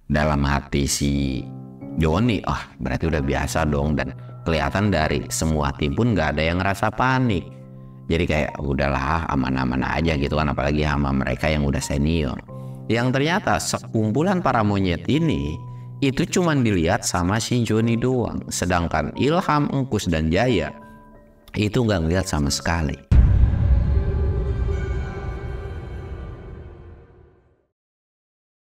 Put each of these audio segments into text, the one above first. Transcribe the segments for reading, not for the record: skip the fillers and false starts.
Dalam hati si Joni, berarti udah biasa dong. Dan kelihatan dari semua tim pun gak ada yang ngerasa panik. Jadi kayak udahlah aman-aman aja gitu kan, apalagi sama mereka yang udah senior. Yang ternyata sekumpulan para monyet ini itu cuman dilihat sama si Joni doang. Sedangkan Ilham, Engkus, dan Jaya itu gak ngeliat sama sekali.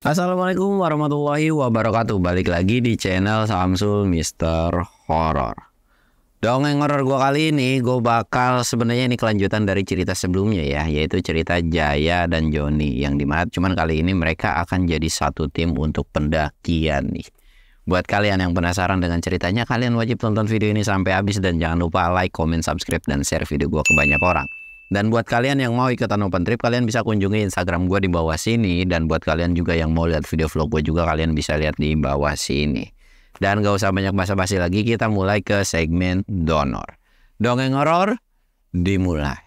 Assalamualaikum warahmatullahi wabarakatuh. Balik lagi di channel Samsul Mister Horror. Dongeng horor gue kali ini gue bakal sebenarnya ini kelanjutan dari cerita sebelumnya ya, yaitu cerita Jaya dan Joni yang dimana cuman kali ini mereka akan jadi satu tim untuk pendakian nih. Buat kalian yang penasaran dengan ceritanya, kalian wajib tonton video ini sampai habis dan jangan lupa like, comment, subscribe, dan share video gue ke banyak orang. Dan buat kalian yang mau ikutan open trip, kalian bisa kunjungi Instagram gue di bawah sini. Dan buat kalian juga yang mau lihat video vlog gue juga, kalian bisa lihat di bawah sini. Dan gak usah banyak basa-basi lagi, kita mulai ke segmen donor. Dongeng horor dimulai.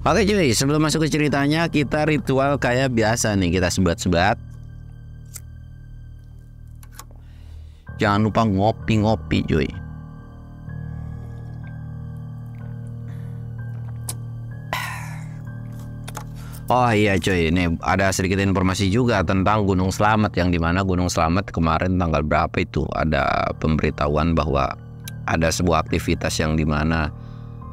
Oke cuy, sebelum masuk ke ceritanya, kita ritual kayak biasa nih, kita sebat-sebat. Jangan lupa ngopi-ngopi cuy. Oh iya cuy, ini ada sedikit informasi juga tentang Gunung Slamet, yang dimana Gunung Slamet kemarin tanggal berapa itu ada pemberitahuan bahwa ada sebuah aktivitas yang dimana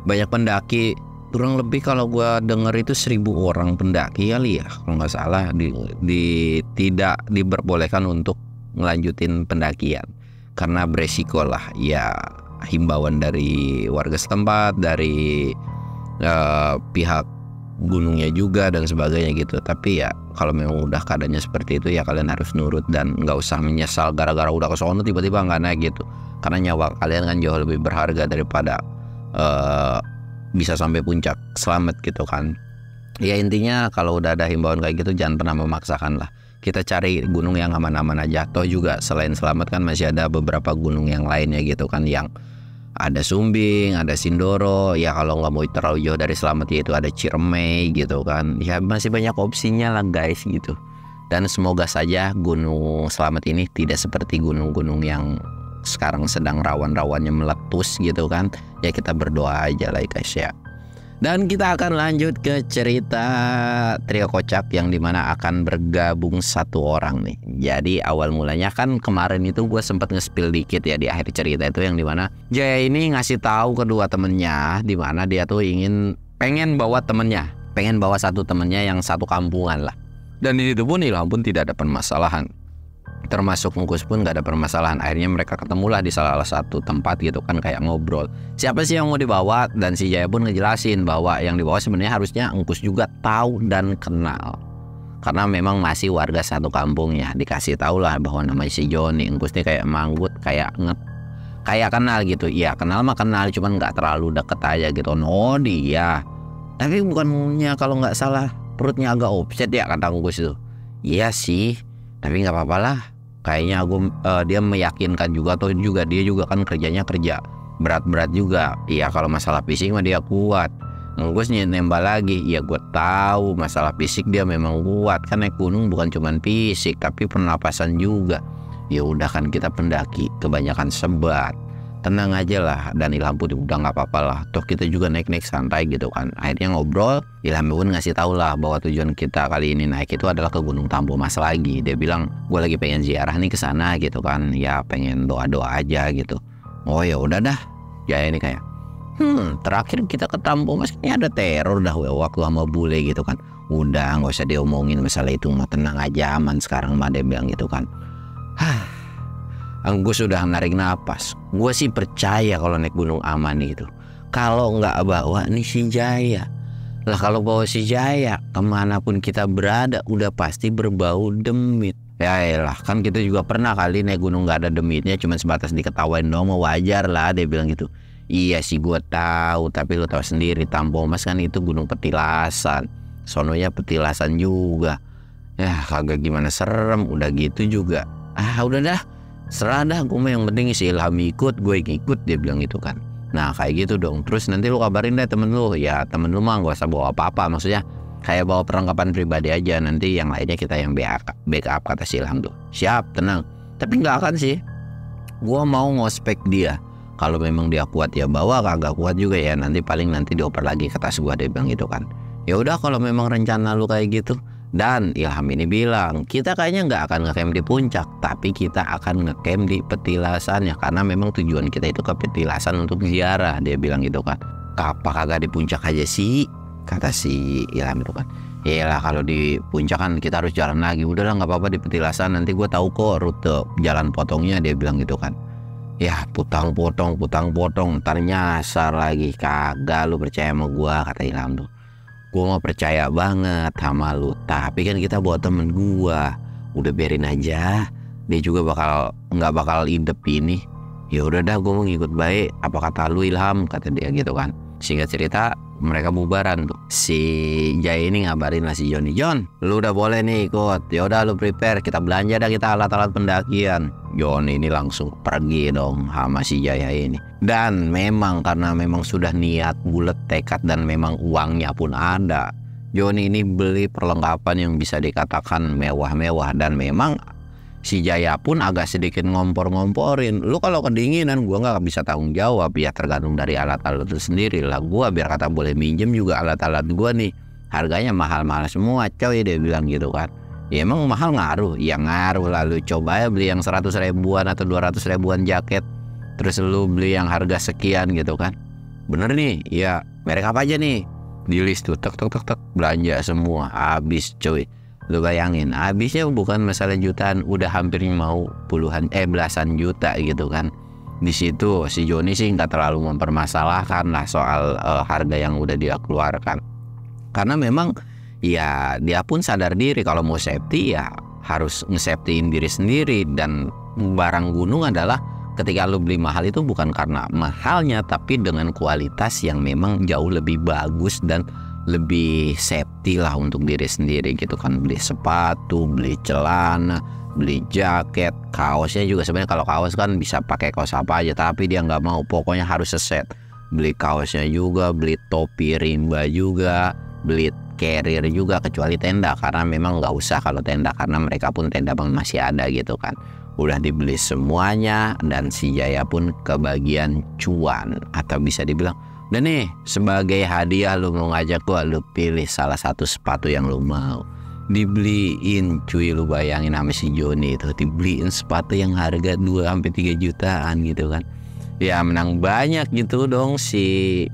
banyak pendaki. Kurang lebih kalau gue denger itu 1.000 orang pendaki kali ya, kalau nggak salah tidak diperbolehkan untuk ngelanjutin pendakian karena beresiko lah ya. Himbauan dari warga setempat, dari pihak gunungnya juga dan sebagainya gitu. Tapi ya kalau memang udah keadaannya seperti itu ya kalian harus nurut dan nggak usah menyesal gara-gara udah ke sono tiba-tiba nggak naik gitu, karena nyawa kalian kan jauh lebih berharga daripada bisa sampai puncak selamat gitu kan. Ya intinya kalau udah ada himbauan kayak gitu jangan pernah memaksakan lah. Kita cari gunung yang aman-aman aja. Toh juga selain selamat kan masih ada beberapa gunung yang lainnya gitu kan, yang ada Sumbing, ada Sindoro. Ya kalau nggak mau terlalu jauh dari selamat ya itu ada Ciremai gitu kan. Ya masih banyak opsinya lah guys gitu. Dan semoga saja gunung selamat ini tidak seperti gunung-gunung yang sekarang sedang rawan-rawannya meletus gitu kan. Ya kita berdoa aja lah guys ya. Dan kita akan lanjut ke cerita trio kocak yang dimana akan bergabung satu orang nih. Jadi awal mulanya kan kemarin itu gue sempat nge-spill dikit ya di akhir cerita itu, yang dimana Jaya ini ngasih tahu kedua temennya dimana dia tuh pengen bawa satu temennya yang satu kampungan lah. Dan itu pun Ilham pun tidak ada permasalahan, termasuk Engkus pun gak ada permasalahan. Akhirnya mereka ketemulah di salah satu tempat gitu kan, kayak ngobrol siapa sih yang mau dibawa. Dan si Jaya pun ngejelasin bahwa yang dibawa sebenarnya harusnya Engkus juga tahu dan kenal, karena memang masih warga satu kampungnya. Dikasih tahu lah bahwa namanya si Joni. Engkus nih kayak manggut, kayak kenal gitu. Ya kenal mah kenal, cuman nggak terlalu deket aja gitu. Oh dia, tapi bukannya kalau nggak salah perutnya agak offset ya kata Engkus itu. Iya sih, tapi nggak apa-apa lah. Kayaknya dia meyakinkan juga, atau juga dia juga kan kerjanya kerja berat-berat juga. Iya kalau masalah fisik mah dia kuat. Engkus nembak lagi, ya gue tahu masalah fisik dia memang kuat kan, naik gunung bukan cuman fisik tapi pernapasan juga. Ya udah kan kita pendaki kebanyakan sebat, tenang aja lah. Dan Ilham pun udah nggak apa-apa lah, toh kita juga naik-naik santai gitu kan. Akhirnya ngobrol, Ilham pun ngasih tahu lah bahwa tujuan kita kali ini naik itu adalah ke Gunung Tampomas lagi. Dia bilang gue lagi pengen ziarah nih ke sana gitu kan, ya pengen doa-doa aja gitu. Oh ya udah dah. Jaya ini kayak terakhir kita ke Tampomas ini ada teror dah waktu sama bule gitu kan. Udah nggak usah diomongin masalah itu mah, tenang aja, aman sekarang mah, dia bilang gitu kan. Engkus sudah narik napas. Gue sih percaya kalau naik gunung aman itu. Kalau nggak bawa nih si Jaya lah, kalau bawa si Jaya kemanapun kita berada udah pasti berbau demit. Ya elah, kan kita juga pernah kali naik gunung nggak ada demitnya, cuma sebatas diketawain doang, mau wajar lah, dia bilang gitu. Iya sih gue tahu, tapi lu tahu sendiri Tampomas kan itu gunung petilasan, sononya petilasan juga. Ya kagak gimana serem, udah gitu juga. Udah dah, serah dah, gue mah yang penting si Ilham ikut, gue ikut, dia bilang gitu kan. Nah kayak gitu dong, terus nanti lu kabarin deh temen lu. Ya temen lu mah gak usah bawa apa-apa, maksudnya kayak bawa perlengkapan pribadi aja, nanti yang lainnya kita yang backup, kata si Ilham tuh. Siap, tenang. Tapi nggak akan sih, gua mau ngospek dia. Kalau memang dia kuat ya bawa, kagak kuat juga ya nanti paling nanti dioper lagi ke tas gua, dia bilang gitu kan. Ya udah kalau memang rencana lu kayak gitu. Dan Ilham ini bilang kita kayaknya nggak akan ngecamp di puncak, tapi kita akan ngecamp di petilasannya, karena memang tujuan kita itu ke petilasan untuk ziarah, dia bilang gitu kan. Apa kagak di puncak aja sih, kata si Ilham itu kan. Iyalah kalau di puncak kan kita harus jalan lagi. Udahlah nggak apa-apa di petilasan, nanti gue tahu kok rute jalan potongnya, dia bilang gitu kan. Ya putang-potong, ntar nyasar lagi. Kagak, lu percaya sama gue, kata Ilham tuh. Gue mau percaya banget sama lu, tapi kan kita bawa temen gue. Udah biarin aja, dia juga nggak bakal idep ini. Ya udah dah, gue mau ngikut baik, apa kata lu Ilham, kata dia gitu kan. Singkat cerita mereka bubaran tuh. Si Jaya ini ngabarin lah si Johnny, John lu udah boleh nih ikut, ya udah lu prepare, kita belanja dah kita alat-alat pendakian. Johnny ini langsung pergi dong sama si Jaya ini. Dan memang karena memang sudah niat bulat tekad dan memang uangnya pun ada, Johnny ini beli perlengkapan yang bisa dikatakan mewah-mewah. Dan memang si Jaya pun agak sedikit ngompor-ngomporin. Lu kalau kedinginan gua nggak bisa tanggung jawab, ya tergantung dari alat-alat itu sendiri lah. Gua biar kata boleh minjem juga alat-alat gua nih, harganya mahal-mahal semua coy, dia bilang gitu kan. Ya emang mahal ngaruh, ya ngaruh lah. Lu coba ya beli yang 100 ribuan atau 200 ribuan jaket, terus lu beli yang harga sekian gitu kan. Bener nih, ya merek apa aja nih, di list tuh tek belanja semua habis coy. Lu bayangin, habisnya bukan masalah jutaan, udah hampir mau belasan juta gitu kan. Di situ si Johnny sih nggak terlalu mempermasalahkan lah soal harga yang udah dia keluarkan, karena memang ya dia pun sadar diri kalau mau safety ya harus nge-safetyin diri sendiri. Dan barang gunung adalah ketika lu beli mahal itu bukan karena mahalnya, tapi dengan kualitas yang memang jauh lebih bagus dan lebih safety lah untuk diri sendiri gitu kan. Beli sepatu, beli celana, beli jaket, kaosnya juga sebenarnya kalau kaos kan bisa pakai kaos apa aja, tapi dia nggak mau, pokoknya harus seset. Beli kaosnya juga, beli topi rimba juga, beli carrier juga, kecuali tenda karena memang nggak usah kalau tenda karena mereka pun tenda masih ada gitu kan. Udah dibeli semuanya dan si Jaya pun kebagian cuan, atau bisa dibilang udah nih sebagai hadiah lu mau ngajak gua, lu pilih salah satu sepatu yang lu mau. Dibeliin cuy, lu bayangin sama si Johnny itu dibeliin sepatu yang harga 2-3 jutaan gitu kan. Ya menang banyak gitu dong si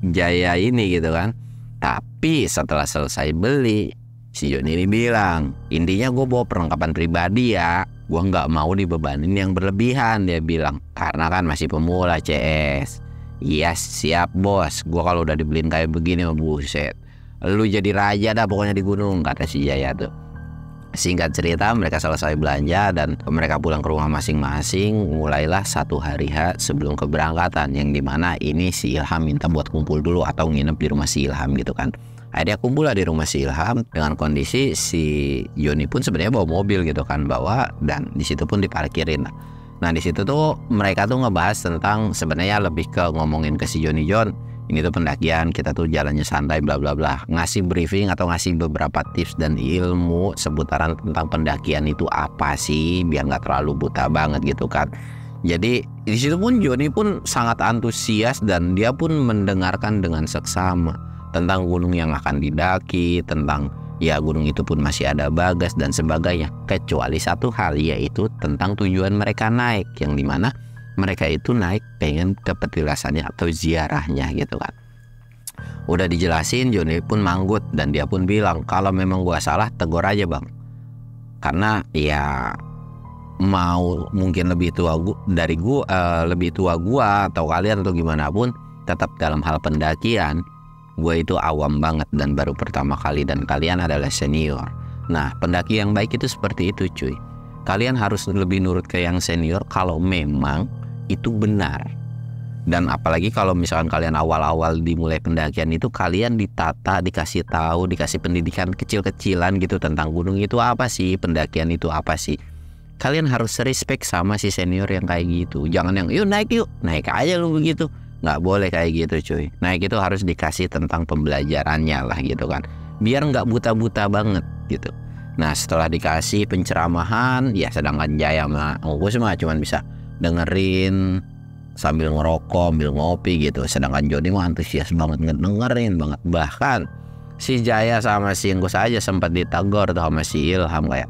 Jaya ini gitu kan. Tapi setelah selesai beli, si Johnny ini bilang, intinya gue bawa perlengkapan pribadi ya, gue nggak mau dibebanin yang berlebihan, dia bilang, karena kan masih pemula CS. Iya siap bos, gue kalau udah dibeliin kayak begini mah buset, lu jadi raja dah pokoknya di gunung, kata si Jaya tuh. Singkat cerita mereka selesai belanja dan mereka pulang ke rumah masing-masing. Mulailah satu hari sebelum keberangkatan, yang dimana ini si Ilham minta buat kumpul dulu atau nginep di rumah si Ilham gitu kan. Akhirnya kumpul lah di rumah si Ilham dengan kondisi si Johnny pun sebenarnya bawa mobil gitu kan, bawa, dan di situ pun diparkirin. Nah di situ tuh mereka tuh ngebahas tentang sebenarnya lebih ke ngomongin ke si Johnny, John ini tuh pendakian, kita tuh jalannya santai bla bla bla, ngasih briefing atau ngasih beberapa tips dan ilmu seputaran tentang pendakian itu apa sih biar nggak terlalu buta banget gitu kan. Jadi di situ pun Johnny pun sangat antusias dan dia pun mendengarkan dengan seksama tentang gunung yang akan didaki, tentang ya gunung itu pun masih ada bagas dan sebagainya, kecuali satu hal, yaitu tentang tujuan mereka naik, yang dimana mereka itu naik pengen ke petilasannya atau ziarahnya gitu kan. Udah dijelasin, Johnny pun manggut dan dia pun bilang kalau memang gua salah tegur aja bang, karena ya mau mungkin lebih tua dari gua, lebih tua gua atau kalian atau gimana pun, tetap dalam hal pendakian gue itu awam banget dan baru pertama kali, dan kalian adalah senior. Nah, pendaki yang baik itu seperti itu cuy. Kalian harus lebih nurut ke yang senior kalau memang itu benar. Dan apalagi kalau misalkan kalian awal-awal dimulai pendakian itu, kalian ditata, dikasih tahu, dikasih pendidikan kecil-kecilan gitu tentang gunung itu apa sih, pendakian itu apa sih. Kalian harus respect sama si senior yang kayak gitu. Jangan yang yuk, naik aja lu begitu. Nggak boleh kayak gitu cuy. Naik itu harus dikasih tentang pembelajarannya lah gitu kan, biar nggak buta-buta banget gitu. Nah, setelah dikasih penceramahan, ya sedangkan Jaya mah gue cuma bisa dengerin sambil ngerokok, sambil ngopi gitu. Sedangkan Joni mah antusias banget ngedengerin banget. Bahkan si Jaya sama si Enggus aja sempat ditegur tuh sama si Ilham kayak,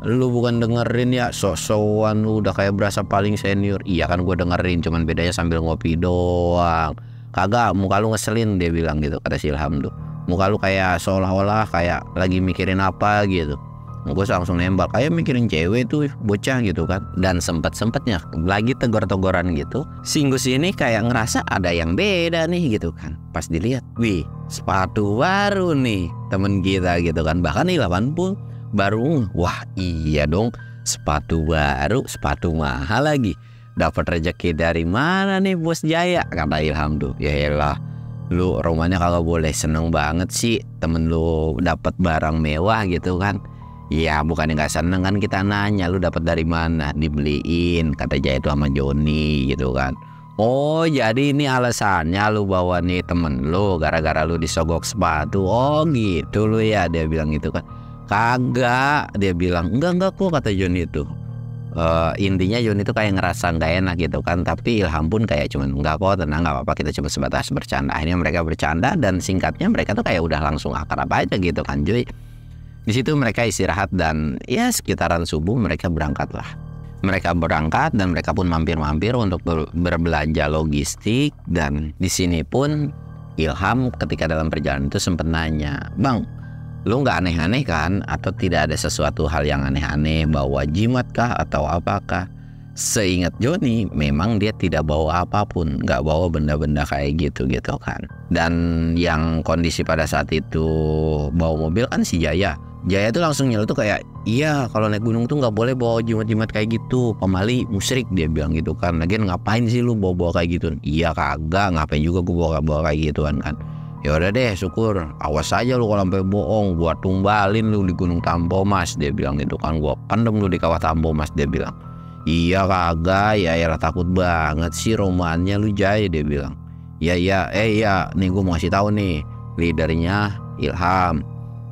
lu bukan dengerin ya, sok-sokan lu udah kayak berasa paling senior. Iya kan gue dengerin, cuman bedanya sambil ngopi doang. Kagak, muka lu ngeselin, dia bilang gitu, kata si Ilham tuh. Muka lu kayak seolah-olah kayak lagi mikirin apa gitu. Gue langsung nembak, kayak mikirin cewek tuh bocah gitu kan. Dan sempet-sempetnya lagi tegor-tegoran gitu, Singgus ini kayak ngerasa ada yang beda nih gitu kan. Pas dilihat, wih, sepatu baru nih temen kita gitu kan. Bahkan Ilham pun baru, wah iya dong, sepatu baru, sepatu mahal lagi. Dapat rezeki dari mana nih Bos Jaya, kata Ilham tuh. Ya elah, lu rumahnya kagak boleh seneng banget sih temen lu dapat barang mewah gitu kan. Ya bukannya nggak seneng kan, kita nanya lu dapat dari mana, dibeliin, kata Jaya itu sama Joni gitu kan. Oh jadi ini alasannya lu bawa nih temen lu gara-gara lu disogok sepatu. Oh gitu lu ya, dia bilang gitu kan. Kagak, dia bilang enggak kok, kata Joni itu. Intinya Joni itu kayak ngerasa nggak enak gitu kan. Tapi Ilham pun kayak cuman enggak kok, tenang, nggak apa-apa, kita cuma sebatas bercanda. Akhirnya mereka bercanda dan singkatnya mereka tuh kayak udah langsung akrab aja gitu kan cuy. Di situ mereka istirahat dan ya sekitaran subuh mereka berangkat lah. Mereka berangkat dan mereka pun mampir-mampir untuk berbelanja logistik. Dan di sini pun Ilham ketika dalam perjalanan itu sempat nanya, "Bang, lu nggak aneh-aneh kan? Atau tidak ada sesuatu hal yang aneh-aneh, bawa jimat kah atau apakah?" Seingat Joni, memang dia tidak bawa apapun, nggak bawa benda-benda kayak gitu kan. Dan yang kondisi pada saat itu bawa mobil kan si Jaya. Jaya tuh langsung nyela tuh kayak, iya kalau naik gunung tuh nggak boleh bawa jimat-jimat kayak gitu, pemali musyrik, dia bilang gitu kan. Lagian ngapain sih lu bawa-bawa kayak gitu? Iya kagak, ngapain juga gua bawa kayak gituan kan. Ya udah deh, syukur. Awas aja lu kalau sampai bohong, gua tumbalin lu di Gunung Tampomas, dia bilang gitu kan. Gua pendem lu di kawah Tampomas, dia bilang. Iya kagak, ya takut banget sih romannya lu Jaya, dia bilang. Iya, nih gua mau kasih tahu nih, leadernya Ilham,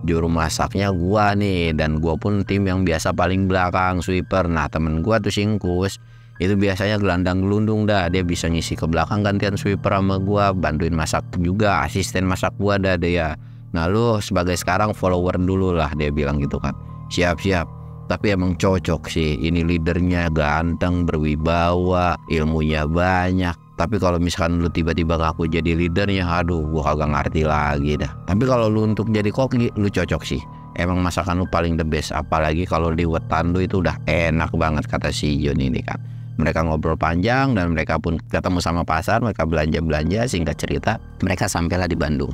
juru masaknya gua nih, dan gua pun tim yang biasa paling belakang, sweeper. Nah temen gua tuh Singkus itu biasanya gelandang gelundung dah, dia bisa ngisi ke belakang gantian sweeper sama gua, bantuin masak juga, asisten masak gua dah dia. Nah lu sebagai sekarang follower dulu lah, dia bilang gitu kan. Siap, tapi emang cocok sih, ini leadernya ganteng, berwibawa, ilmunya banyak. Tapi kalau misalkan lu tiba-tiba ngaku jadi leadernya, aduh gua kagak ngerti lagi dah. Tapi kalau lu untuk jadi koki, lu cocok sih. Emang masakan lu paling the best, apalagi kalau di wetan lu itu udah enak banget, kata si Joni ini kan. Mereka ngobrol panjang dan mereka pun ketemu sama pasar, mereka belanja-belanja. Singkat cerita, mereka sampailah di Bandung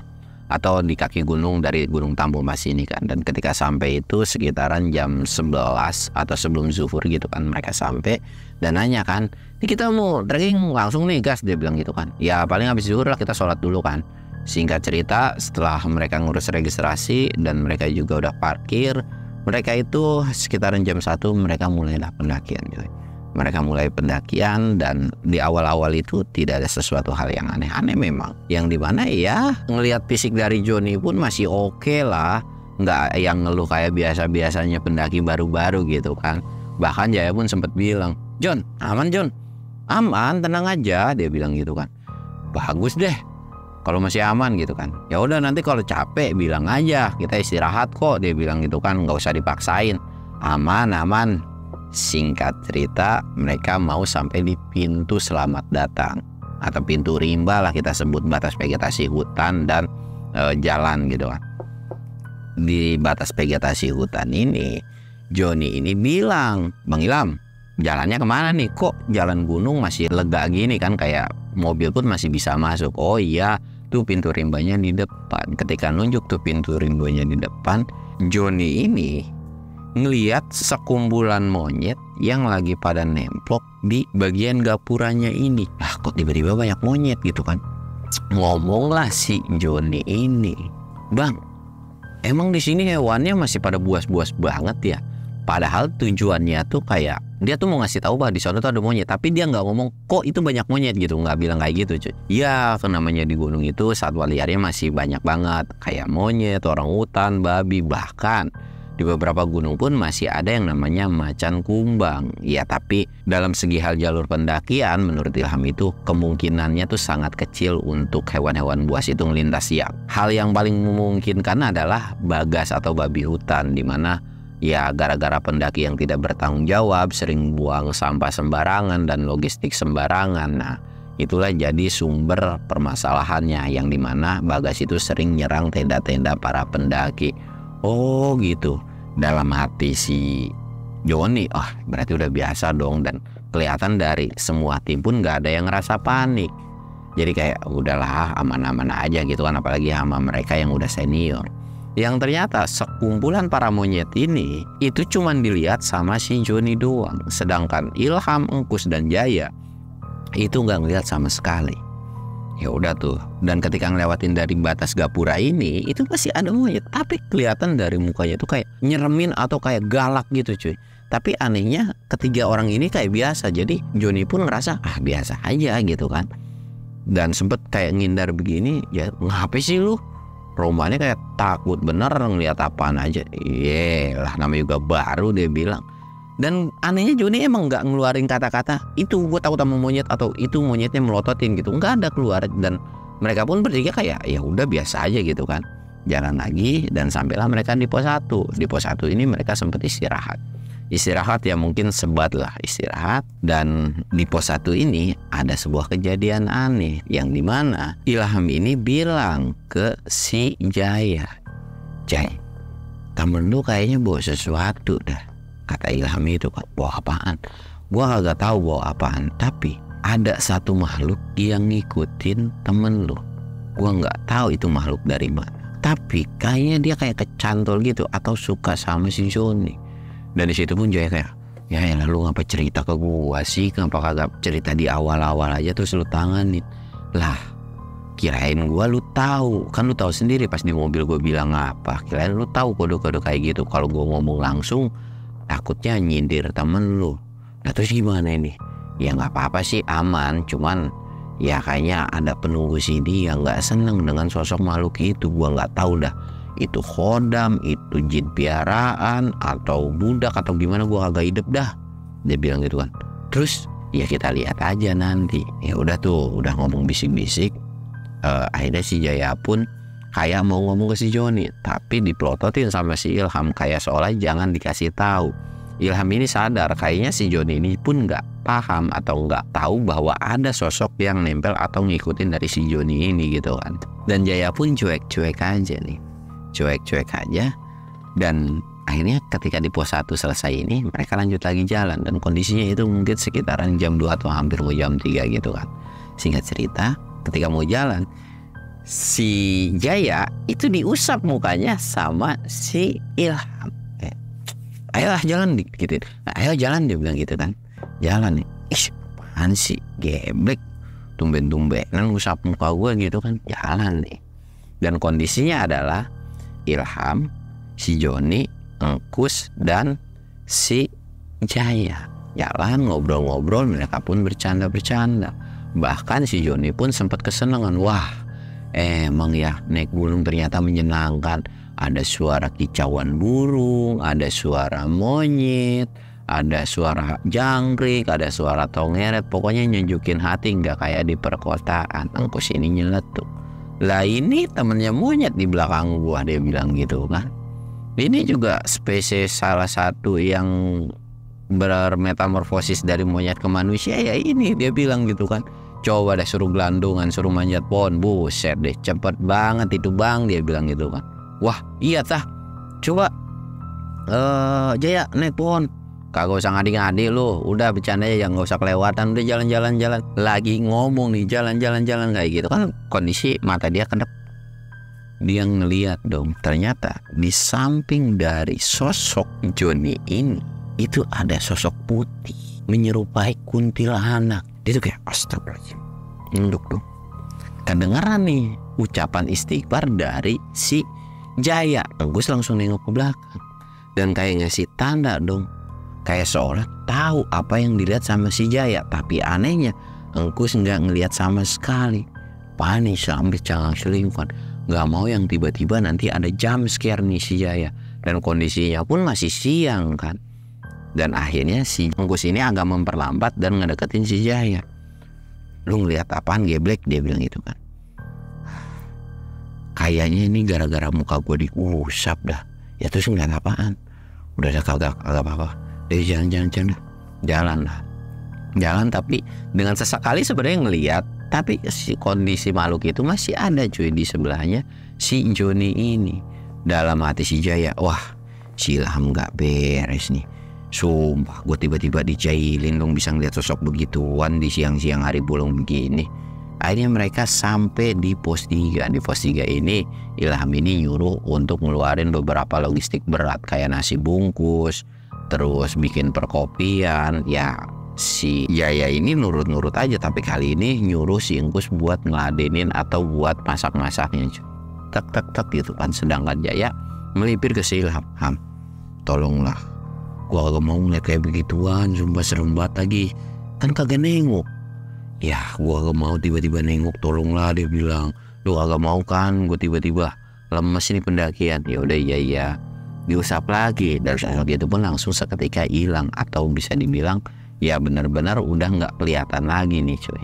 atau di kaki gunung dari Gunung Tampomas ini kan. Dan ketika sampai itu sekitaran jam 11 atau sebelum zuhur gitu kan, mereka sampai dan nanya kan, ini kita mau trekking langsung nih gas, dia bilang gitu kan. Ya paling habis zuhur lah kita sholat dulu kan. Singkat cerita, setelah mereka ngurus registrasi dan mereka juga udah parkir, mereka itu sekitaran jam 1 mereka mulailah pendakian cuy. Mereka mulai pendakian dan di awal-awal itu tidak ada sesuatu hal yang aneh-aneh memang. Yang dimana ya ngelihat fisik dari Joni pun masih oke lah. Nggak yang ngeluh kayak biasa-biasanya pendaki baru-baru gitu kan. Bahkan Jaya pun sempat bilang, Jon, aman Jon, aman, tenang aja, dia bilang gitu kan. Bagus deh kalau masih aman gitu kan. Ya udah nanti kalau capek bilang aja, kita istirahat kok, dia bilang gitu kan, nggak usah dipaksain. Aman. Singkat cerita, mereka mau sampai di pintu selamat datang atau pintu rimba lah kita sebut, batas vegetasi hutan dan jalan gitu kan. Di batas vegetasi hutan ini, Joni ini bilang, Bang Ilham, jalannya kemana nih? Kok jalan gunung masih lega gini kan, kayak mobil pun masih bisa masuk. Oh iya, tuh pintu rimbanya di depan. Ketika nunjuk tuh pintu rimbanya di depan, Joni ini ngeliat sekumpulan monyet yang lagi pada nemplok di bagian gapuranya ini. Kok tiba-tiba banyak monyet gitu kan. Ngomonglah si Joni ini, "Bang, emang di sini hewannya masih pada buas-buas banget ya?" Padahal tujuannya tuh kayak dia tuh mau ngasih tahu bahwa di sana tuh ada monyet, tapi dia nggak ngomong kok itu banyak monyet gitu, nggak bilang kayak gitu cuy. Ya namanya di gunung itu satwa liarnya masih banyak banget, kayak monyet, orangutan, babi, bahkan di beberapa gunung pun masih ada yang namanya macan kumbang. Ya tapi dalam segi hal jalur pendakian menurut Ilham itu kemungkinannya tuh sangat kecil untuk hewan-hewan buas itu melintas siang. Hal yang paling memungkinkan adalah bagas atau babi hutan, dimana ya gara-gara pendaki yang tidak bertanggung jawab, sering buang sampah sembarangan dan logistik sembarangan. Nah itulah jadi sumber permasalahannya, yang dimana bagas itu sering nyerang tenda-tenda para pendaki. Oh gitu. Dalam hati si Joni, berarti udah biasa dong. Dan kelihatan dari semua tim pun gak ada yang ngerasa panik. Jadi kayak udahlah aman-aman aja gitu kan, apalagi sama mereka yang udah senior. Yang ternyata sekumpulan para monyet ini itu cuman dilihat sama si Joni doang. Sedangkan Ilham, Engkus, dan Jaya itu nggak ngeliat sama sekali. Ya udah tuh. Dan ketika ngelewatin dari batas gapura ini, itu masih ada monyet, tapi kelihatan dari mukanya tuh kayak nyeremin atau kayak galak gitu cuy. Tapi anehnya ketiga orang ini kayak biasa. Jadi Joni pun ngerasa biasa aja gitu kan. Dan sempet kayak ngindar begini, ya ngapain sih lu? Romannya kayak takut bener ngeliat apaan aja. Lah namanya juga baru, dia bilang. Dan anehnya Joni emang nggak ngeluarin kata-kata itu gue takut sama monyet atau itu monyetnya melototin gitu, nggak ada keluar. Dan mereka pun bertiga kayak ya udah biasa aja gitu kan. Jalan lagi dan sampailah mereka di pos 1. Di pos 1 ini mereka sempat istirahat ya, mungkin sebat lah istirahat. Dan di pos 1 ini ada sebuah kejadian aneh, yang dimana Ilham ini bilang ke si Jaya, "Jay, temen lu kayaknya bawa sesuatu dah." Kata Ilham itu kan, "Bawa apaan?" "Gua kagak tahu bawa apaan, tapi ada satu makhluk yang ngikutin temen lu. Gua nggak tahu itu makhluk dari mana, tapi kayaknya dia kayak kecantol gitu atau suka sama si Joni." Dan di situ pun Jaya kayak, ya lalu ngapa cerita ke gua sih, kenapa kagak cerita di awal-awal aja terus lu tanganin. Lah kirain gua lu tahu, kan lu tahu sendiri pas di mobil gua bilang apa. Kirain lu tahu kode-kode kayak gitu. Kalau gua ngomong langsung takutnya nyindir temen lu. Nah terus gimana ini? Ya nggak apa-apa sih, aman. Cuman ya kayaknya ada penunggu sini yang nggak seneng dengan sosok makhluk itu. Gua nggak tahu dah itu khodam, itu jin piaraan, atau budak, atau gimana, gua kagak hidup dah. Dia bilang gitu kan. Terus ya kita lihat aja nanti. Ya udah tuh, udah ngomong bisik-bisik. Akhirnya si Jaya pun kayak mau ngomong ke si Joni, tapi dipelototin sama si Ilham kayak seolah jangan dikasih tahu. Ilham ini sadar kayaknya si Joni ini pun nggak paham atau nggak tahu bahwa ada sosok yang nempel atau ngikutin dari si Joni ini gitu kan. Dan Jaya pun cuek-cuek aja nih. Cuek-cuek aja. Dan akhirnya ketika di pos 1 selesai ini, mereka lanjut lagi jalan. Dan kondisinya itu mungkin sekitaran jam 2 atau hampir mau jam 3 gitu kan. Singkat cerita, ketika mau jalan, si Jaya itu diusap mukanya sama si Ilham. Ayolah jalan gitu. Ayo jalan, dia bilang gitu kan. Jalan nih. Apaan sih, geblek. Tumben-tumbenan ngusap muka gue gitu kan. Jalan nih. Dan kondisinya adalah Ilham, si Joni, Engkus, dan si Jaya jalan ngobrol-ngobrol. Mereka pun bercanda-bercanda. Bahkan si Joni pun sempat kesenangan. Wah, emang ya naik gunung ternyata menyenangkan. Ada suara kicauan burung, ada suara monyet, ada suara jangkrik, ada suara tongeret. Pokoknya nyunjukin hati, nggak kayak di perkotaan. Engkus ini nyeletuk. Lah ini temennya monyet di belakang gua, dia bilang gitu kan. Ini juga spesies salah satu yang bermetamorfosis dari monyet ke manusia ya ini, dia bilang gitu kan. Coba deh suruh gelandungan, suruh manjat pohon, buset deh cepet banget itu bang, dia bilang gitu kan. Wah iya tah, coba Jaya naik pohon. Kagak usah ngadi-ngadi lu, udah bercanda ya, nggak usah kelewatan, udah jalan-jalan. Lagi ngomong nih jalan-jalan kayak gitu kan, kondisi mata dia kedap. dia ngeliat dong, ternyata di samping dari sosok Joni ini itu ada sosok putih menyerupai kuntilanak. Dia tuh kayak astagfirullahaladzim, nunduk dong. Kedengeran nih ucapan istighfar dari si Jaya. Engkus langsung nengok ke belakang dan kayak ngasih tanda dong, kayak seolah tahu apa yang dilihat sama si Jaya. Tapi anehnya Engkus nggak ngelihat sama sekali. Panik sampai cangang selingkuhan, nggak mau yang tiba-tiba nanti ada jump scare nih si Jaya. Dan kondisinya pun masih siang kan. Dan akhirnya si Engkus ini agak memperlambat dan ngedeketin si Jaya. Lu ngeliat apaan geblek, dia bilang gitu kan. Kayaknya ini gara-gara muka gue diusap dah. Ya terus ngeliat apaan? Udah ada kagak apa-apa. Dia jalan lah. Jalan tapi dengan sesekali sebenarnya ngeliat. Tapi si kondisi makhluk itu masih ada cuy di sebelahnya si Joni ini. Dalam hati si Jaya, wah si Ilham gak beres nih. Sumpah gue tiba-tiba dijailin dong bisa ngeliat sosok begituan di siang-siang hari bolong begini. Akhirnya mereka sampai di pos 3. Di pos 3 ini Ilham ini nyuruh untuk ngeluarin beberapa logistik berat kayak nasi bungkus, terus bikin perkopian. Ya si Jaya ini nurut-nurut aja, tapi kali ini nyuruh si Engkus buat ngeladenin atau buat masak-masaknya. Tak gitu kan. Sedangkan Jaya melipir ke si Ilham, Ham, tolonglah, gua kagak mau ngeliat kayak begituan, sumpah serem banget lagi, kan kagak nengok. Ya gua kagak mau tiba-tiba nengok, tolonglah, dia bilang. Lu kagak mau kan gua tiba-tiba lemes ini pendakian. Ya udah iya, diusap lagi. Dan sosok itu pun langsung seketika hilang, atau bisa dibilang ya benar-benar udah nggak kelihatan lagi nih cuy.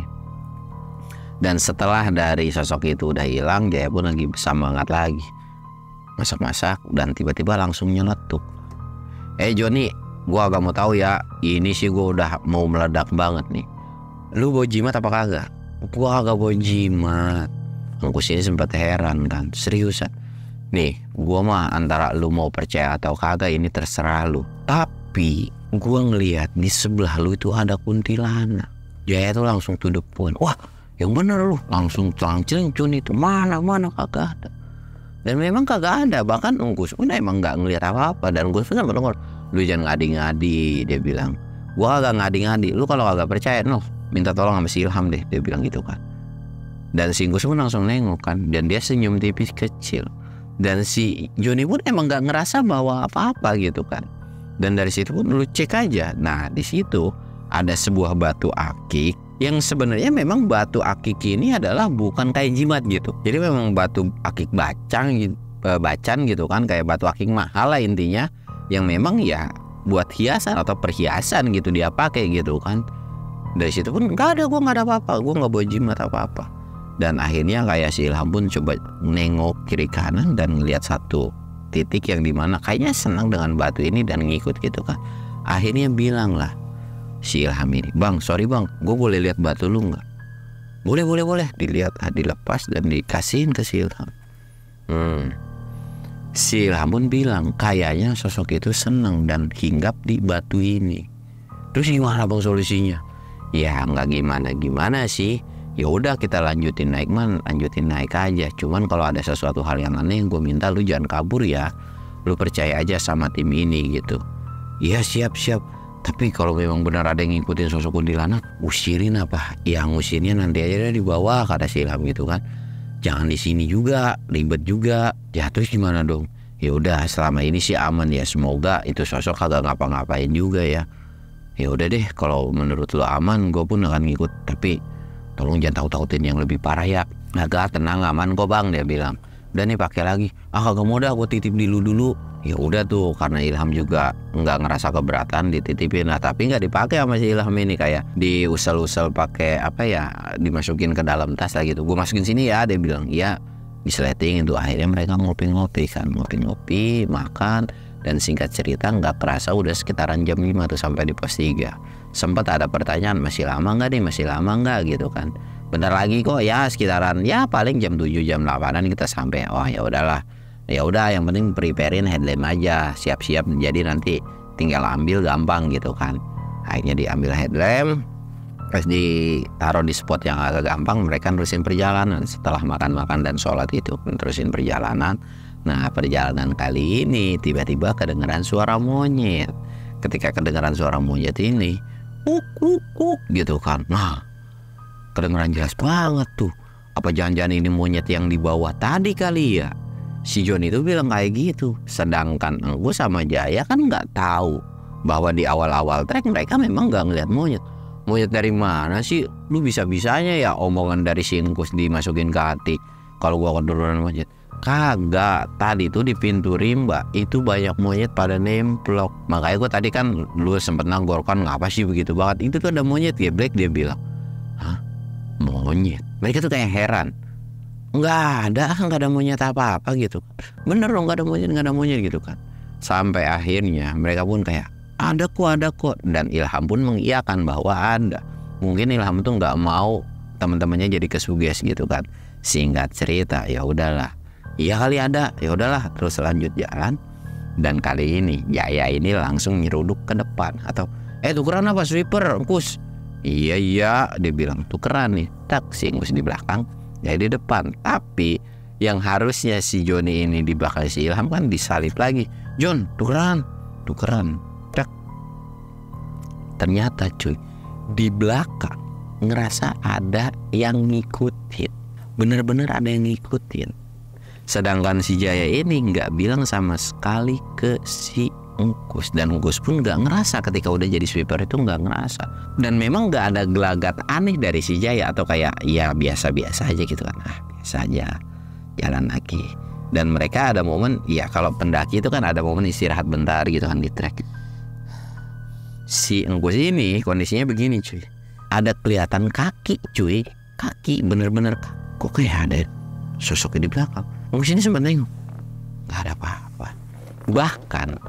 Dan setelah dari sosok itu udah hilang, Jaya pun lagi semangat lagi masak-masak dan tiba-tiba langsung nyeletuk. Joni, gua agak mau tahu ya, ini sih gua udah mau meledak banget nih. Lu bawa jimat apa kagak? Gua agak bawa jimat. Engkus ini sempat heran kan, seriusan. Nih, gua mah antara lu mau percaya atau kagak ini terserah lu. Tapi gua ngelihat di sebelah lu itu ada kuntilanak. Jaya tuh langsung to the point. Wah, yang bener lu, langsung celeng-celeng itu mana kagak ada. Dan memang kagak ada. Bahkan Engkus pun emang nggak ngelihat apa-apa. Dan Engkus pun ngomong, lu jangan ngadi-ngadi, dia bilang. Gua agak ngadi-ngadi. Lu kalau agak percaya, no, minta tolong sama si Ilham deh, dia bilang gitu kan. Dan si Engkus pun langsung nengok kan, dan dia senyum tipis kecil. Dan si Joni pun emang nggak ngerasa bawa apa-apa gitu kan. Dan dari situ pun lu cek aja. Nah di situ ada sebuah batu akik yang sebenarnya memang batu akik ini adalah bukan kayak jimat gitu. Jadi memang batu akik bacan gitu kan, kayak batu akik mahal lah intinya, yang memang ya buat hiasan atau perhiasan gitu dia pakai gitu kan. Dari situ pun nggak ada, gue nggak ada apa-apa, gue nggak bawa jimat apa-apa. Dan akhirnya kayak si Ilham pun coba nengok kiri kanan dan ngelihat satu titik yang dimana kayaknya senang dengan batu ini dan ngikut gitu kan. Akhirnya bilang lah si Ilham ini, bang sorry bang, gue boleh lihat batu lu nggak? Boleh. Dilihat, dilepas dan dikasihin ke si Ilham. Si Ilham pun bilang kayaknya sosok itu senang dan hinggap di batu ini. Terus gimana bang solusinya? Ya nggak gimana sih. Ya udah kita lanjutin naik aja. Cuman kalau ada sesuatu hal yang aneh, gue minta lu jangan kabur ya. Lu percaya aja sama tim ini gitu. Iya siap. Tapi kalau memang benar ada yang ngikutin sosok kuntilanak, usirin apa? Ya ngusirnya nanti aja di bawah, kata si Ilham gitu kan. Jangan di sini juga, ribet juga. Ya terus gimana dong? Ya udah selama ini sih aman ya. Semoga itu sosok kagak ngapa-ngapain juga ya. Ya udah deh, kalau menurut lu aman, gue pun akan ngikut. Tapi tolong jangan tahu-tautin yang lebih parah ya. Agak tenang, aman kok bang, dia bilang. Udah nih pakai lagi. Kagak mau dah, gue titip dulu. Ya udah tuh, karena Ilham juga nggak ngerasa keberatan dititipin. Nah tapi nggak dipakai sama si Ilham ini, kayak diusel-usel pakai apa ya, dimasukin ke dalam tas lah gitu. Gue masukin sini ya, dia bilang. Iya, disleting itu. Akhirnya mereka ngopi-ngopi kan, makan. Dan singkat cerita nggak kerasa udah sekitaran jam 5 tuh sampai di pos 3. Sempat ada pertanyaan, masih lama nggak gitu kan. Bentar lagi kok ya, sekitaran ya paling jam 7 jam 8an kita sampai. Oh ya udahlah. Ya udah, yang penting preparein headlamp aja, siap-siap, jadi nanti tinggal ambil gampang gitu kan. Akhirnya diambil headlamp. pas ditaruh di spot yang agak gampang, mereka nerusin perjalanan. Setelah makan-makan dan sholat itu terusin perjalanan. Nah, perjalanan kali ini tiba-tiba kedengeran suara monyet. Ketika kedengeran suara monyet ini, kuk gitu kan. Nah, kedengeran jelas banget tuh. Apa jangan-jangan ini monyet yang di bawah tadi kali ya? Si John itu bilang kayak gitu. Sedangkan gue sama Jaya kan nggak tahu bahwa di awal-awal trek mereka memang nggak ngeliat monyet. Monyet dari mana sih? Lu bisa-bisanya ya omongan dari si Engkus dimasukin ke hati kalau gua keturunan monyet. Kagak, tadi tuh di pintu rimba itu banyak monyet pada nemplok. Makanya gua tadi kan lu sempet nanggor kan, ngapa sih begitu banget? Itu tuh ada monyet geblek, dia bilang. Hah? Monyet? Mereka tuh kayak heran. Nggak ada monyet apa-apa gitu. Bener dong, nggak ada monyet gitu kan. Sampai akhirnya mereka pun kayak ada kok. Dan Ilham pun mengiyakan bahwa ada. Mungkin Ilham tuh nggak mau teman-temannya jadi kesuges gitu kan. Singkat cerita, ya udahlah. Iya kali ada, ya udahlah. Terus lanjut jalan. Dan kali ini Jaya ini langsung nyeruduk ke depan. Atau tukeran apa sweeper, Engkus? Iya, dia bilang tukeran nih. Tak, si Engkus di belakang, Jaya di depan. Tapi yang harusnya si Joni ini di belakang si Ilham kan disalip lagi. John, tukeran. Ternyata cuy, di belakang ngerasa ada yang ngikutin. Bener-bener ada yang ngikutin. Sedangkan si Jaya ini nggak bilang sama sekali ke si Engkus. Dan Engkus pun nggak ngerasa ketika udah jadi sweeper itu, nggak ngerasa. Dan memang nggak ada gelagat aneh dari si Jaya. Atau kayak ya biasa-biasa aja gitu kan. Biasa aja, jalan lagi. Dan mereka ada momen, ya kalau pendaki itu kan ada momen istirahat bentar gitu kan di trek. Si Engkus ini kondisinya begini cuy. Ada kelihatan kaki cuy. Kaki bener-bener. Kok kayak ada sosoknya di belakang. Engkus ini sempat nengok. Gak ada apa-apa. Bahkan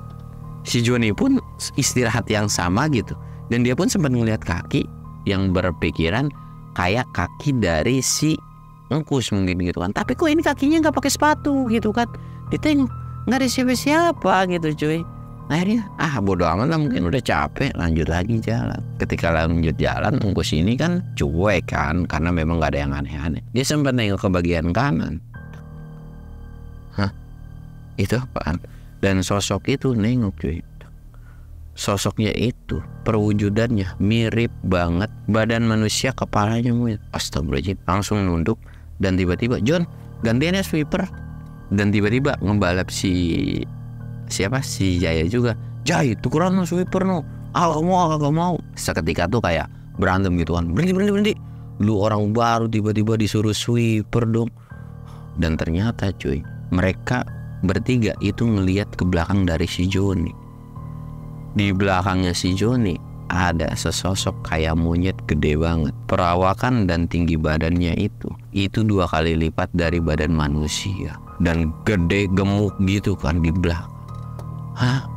si Joni pun istirahat yang sama gitu. Dan dia pun sempat ngeliat kaki yang berpikiran kayak kaki dari si Engkus mungkin gitu kan. Tapi kok ini kakinya gak pakai sepatu gitu kan. Ditengok gak ada siapa-siapa gitu cuy. Akhirnya bodo amat lah, mungkin udah capek, lanjut lagi jalan. Ketika lanjut jalan, Engkus ini kan cuek kan, karena memang gak ada yang aneh-aneh. Dia sempat nengok ke bagian kanan. Hah? Itu apaan? Dan sosok itu nengok cuy. Sosoknya itu perwujudannya mirip banget badan manusia, kepalanya monyet. Astagfirullahaladzim. Langsung nunduk dan tiba-tiba, John gantiannya sweeper. Dan tiba-tiba ngebalap si Jaya juga. Jay, tukeran no sweeper no. Agak mau. Seketika tuh kayak berantem gitu kan. Berhenti. Lu orang baru tiba-tiba disuruh sweeper dong. Dan ternyata cuy, mereka bertiga itu ngelihat ke belakang dari si Joni. Di belakangnya si Joni ada sesosok kayak monyet gede banget. Perawakan dan tinggi badannya itu 2 kali lipat dari badan manusia. Dan gede gemuk gitu kan di belakang. Hah?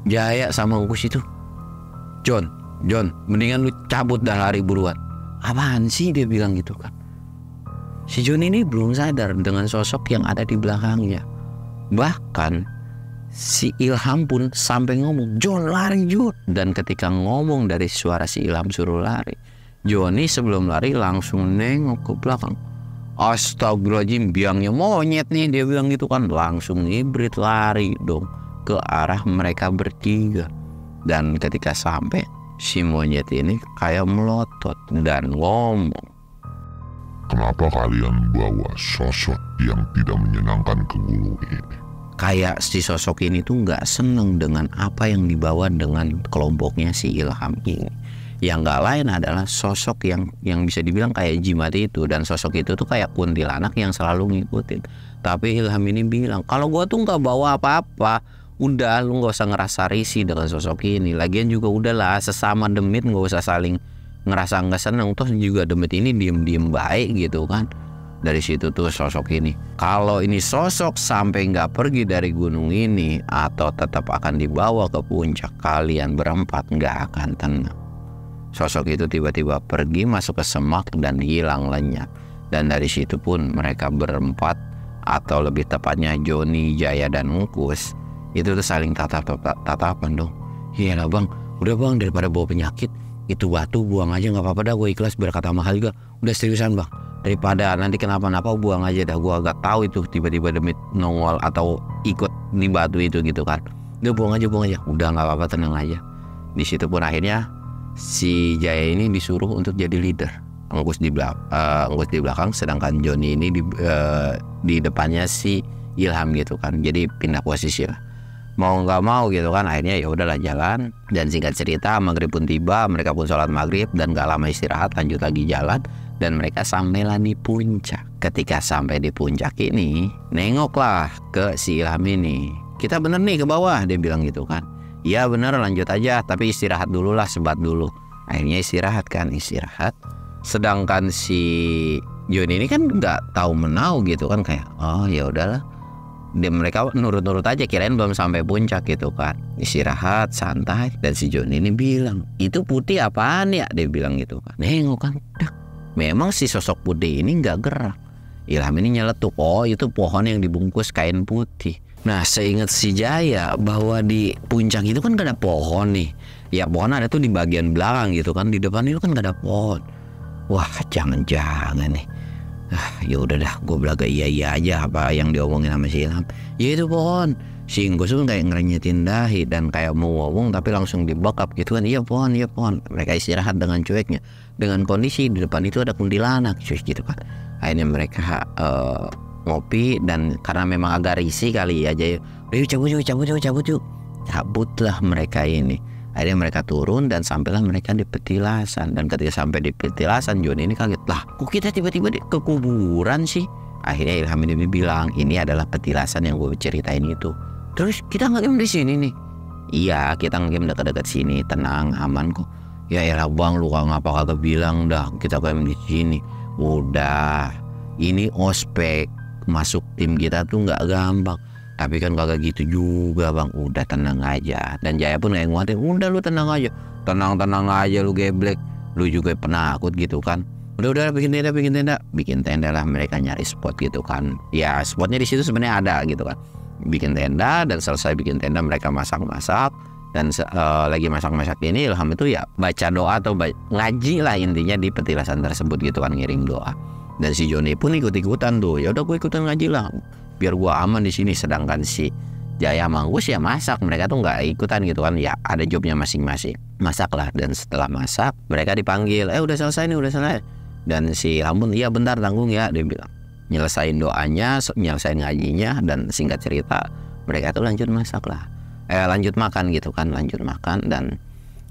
Jaya sama Engkus itu, John, mendingan lu cabut dah, lari buruan. Apaan sih, dia bilang gitu kan. Si John ini belum sadar dengan sosok yang ada di belakangnya. Bahkan si Ilham pun sampai ngomong, John lari John. Dan ketika ngomong dari suara si Ilham suruh lari, Joni sebelum lari langsung nengok ke belakang. Astagfirullahaladzim, biangnya monyet nih, dia bilang gitu kan. Langsung hibrid lari dong ke arah mereka bertiga. Dan ketika sampai, si monyet ini kayak melotot dan ngomong, kenapa kalian bawa sosok yang tidak menyenangkan ke gunung ini? Kayak si sosok ini tuh gak seneng dengan apa yang dibawa dengan kelompoknya si Ilham ini. Yang gak lain adalah sosok yang bisa dibilang kayak jimat itu. Dan sosok itu tuh kayak kuntilanak yang selalu ngikutin. Tapi Ilham ini bilang, kalau gua tuh gak bawa apa-apa. Udah, lu gak usah ngerasa risih dengan sosok ini. Lagian juga udahlah, sesama demit gak usah saling ngerasa gak seneng. Terus juga demit ini diem-diem baik gitu kan. Dari situ tuh sosok ini, kalau ini sosok sampai gak pergi dari gunung ini atau tetap akan dibawa ke puncak, kalian berempat gak akan tenang. Sosok itu tiba-tiba pergi masuk ke semak dan hilang lenyap. Dan dari situ pun mereka berempat, atau lebih tepatnya Joni, Jaya, dan Engkus, itu tuh saling tatapan dong. Iyalah bang, udah bang, daripada bawa penyakit, itu batu buang aja nggak apa-apa dah, gue ikhlas biar kata mahal juga. Udah seriusan bang, daripada nanti kenapa-napa buang aja dah, gue agak tahu itu tiba-tiba demit nongol atau ikut di batu itu gitu kan. Udah buang aja, udah nggak apa-apa, tenang aja. Di situ pun akhirnya si Jaya ini disuruh untuk jadi leader, Anggus di belakang, sedangkan Joni ini di depannya si Ilham gitu kan. Jadi pindah posisi lah, mau nggak mau gitu kan. Akhirnya ya udahlah jalan, dan singkat cerita maghrib pun tiba, mereka pun sholat maghrib dan gak lama istirahat, lanjut lagi jalan, dan mereka sampailah di puncak. Ketika sampai di puncak ini, nengoklah ke si Ilham ini, kita bener nih ke bawah, dia bilang gitu kan. Ya bener, lanjut aja, tapi istirahat dulu lah, sebat dulu. Akhirnya istirahat. Sedangkan si Joni ini kan nggak tahu menau gitu kan, kayak oh ya udahlah. Dan mereka nurut-nurut aja, kirain belum sampai puncak gitu kan. Istirahat santai, dan si Joni ini bilang, itu putih apaan ya? Dia bilang gitu kan. Nengok kan, memang si sosok putih ini nggak gerak. Ilham ini nyeletuk, oh itu pohon yang dibungkus kain putih. Nah, seingat si Jaya bahwa di puncak itu kan gak ada pohon nih. Ya pohon ada tuh di bagian belakang gitu kan, di depan itu kan gak ada pohon. Wah, jangan-jangan nih. Ya udah dah, gue belaga iya aja apa yang diomongin sama si Ilham. Ya itu pohon. Si Inggus pun kayak ngerenyetin dahi dan kayak mau ngomong tapi langsung dibekap gitu kan. Iya pohon. Mereka istirahat dengan cueknya, dengan kondisi di depan itu ada kuntilanak cuy gitu kan. Akhirnya mereka ngopi, dan karena memang agak risih kali ya, jadi cabut. Cabutlah mereka ini. Akhirnya mereka turun dan sampailah mereka di petilasan. Dan ketika sampai di petilasan, Joni ini kaget, lah kok kita tiba-tiba ke kuburan sih? Akhirnya Ilham ini bilang, ini adalah petilasan yang gue ceritain itu. Terus kita ngegame di sini nih? Iya, kita ngegame dekat-dekat sini, tenang, aman kok. Ya elah bang, lu ngapa kagak bilang dah kita game di sini? Udah, ini ospek, masuk tim kita tuh nggak gampang. Tapi kan kagak gitu juga bang, udah tenang aja. Dan Jaya pun kayak nguatin, udah lu tenang aja, tenang aja lu geblek, lu juga penakut gitu kan. Udah bikin tenda lah. Mereka nyari spot gitu kan. Ya spotnya di situ sebenarnya ada gitu kan. Bikin tenda, dan selesai bikin tenda mereka masak. Dan lagi masak ini Ilham itu ya baca doa atau ngaji lah intinya di petilasan tersebut gitu kan, ngirim doa. Dan si Joni pun ikut-ikutan tuh. Ya udah gue ikutan ngaji lah, biar gue aman di sini. Sedangkan si Jaya Manggus ya masak, mereka tuh nggak ikutan gitu kan. Ya ada jobnya masing-masing, masak lah. Dan setelah masak mereka dipanggil, udah selesai. Dan si Ilham pun, iya bentar tanggung ya, dia bilang. Nyelesain doanya, nyelesain ngajinya, dan singkat cerita mereka tuh lanjut masak lah. Lanjut makan gitu kan, dan